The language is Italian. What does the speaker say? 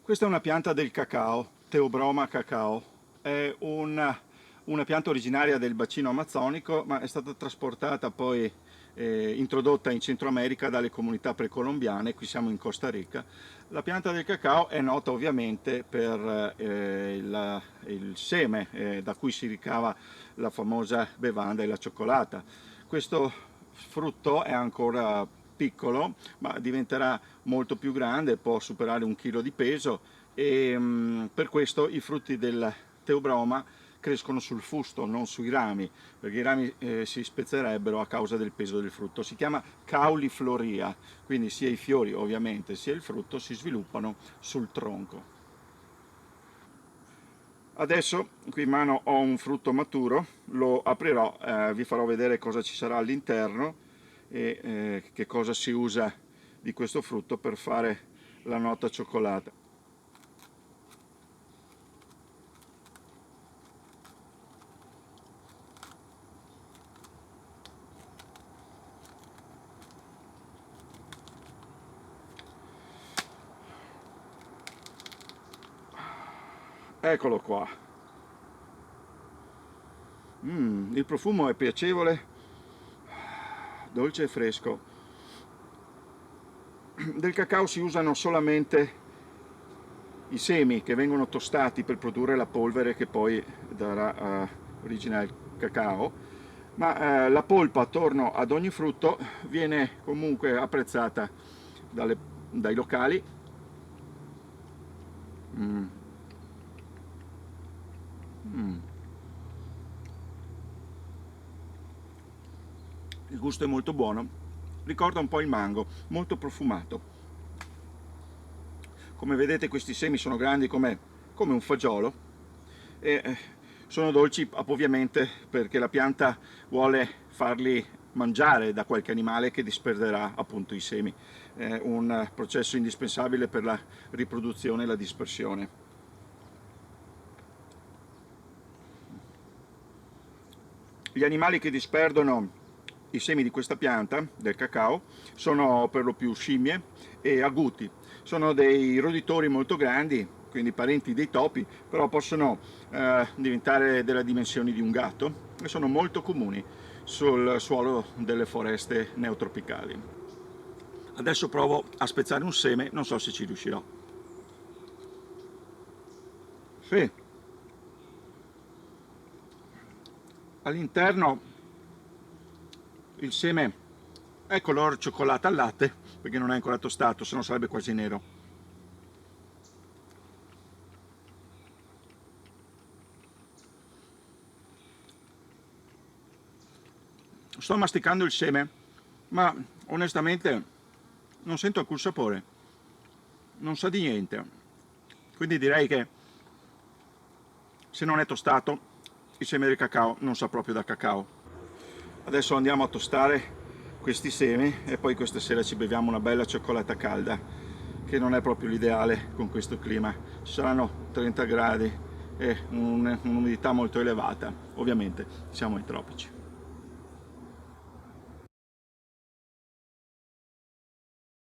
Questa è una pianta del cacao, Theobroma cacao. È una pianta originaria del bacino amazzonico, ma è stata trasportata poi, introdotta in Centro America dalle comunità precolombiane. Qui siamo in Costa Rica. La pianta del cacao è nota ovviamente per il seme da cui si ricava la famosa bevanda e la cioccolata. Questo frutto è ancora piccolo, ma diventerà molto più grande, può superare 1 chilo di peso e per questo i frutti del Theobroma crescono sul fusto, non sui rami, perché i rami si spezzerebbero a causa del peso del frutto. Si chiama caulifloria, quindi sia i fiori ovviamente sia il frutto si sviluppano sul tronco. Adesso qui in mano ho un frutto maturo, lo aprirò, vi farò vedere cosa ci sarà all'interno e che cosa si usa di questo frutto per fare la nota cioccolata. Eccolo qua. Il profumo è piacevole, dolce e fresco. Del cacao si usano solamente i semi che vengono tostati per produrre la polvere che poi darà origine al cacao, ma la polpa attorno ad ogni frutto viene comunque apprezzata dai locali. Il gusto è molto buono, ricorda un po' il mango, molto profumato. Come vedete questi semi sono grandi come un fagiolo e sono dolci ovviamente perché la pianta vuole farli mangiare da qualche animale che disperderà appunto i semi. È un processo indispensabile per la riproduzione e la dispersione. Gli animali che disperdono i semi di questa pianta, del cacao, sono per lo più scimmie e aguti. Sono dei roditori molto grandi, quindi parenti dei topi, però possono diventare delle dimensioni di un gatto e sono molto comuni sul suolo delle foreste neotropicali. Adesso provo a spezzare un seme, non so se ci riuscirò. Sì. All'interno il seme è color cioccolata al latte perché non è ancora tostato, se no sarebbe quasi nero. Sto masticando il seme, ma onestamente non sento alcun sapore, non sa di niente, quindi direi che se non è tostato il seme del cacao non sa proprio da cacao. Adesso andiamo a tostare questi semi e poi questa sera ci beviamo una bella cioccolata calda, che non è proprio l'ideale con questo clima. Ci saranno 30 gradi e un'umidità molto elevata, ovviamente siamo ai tropici.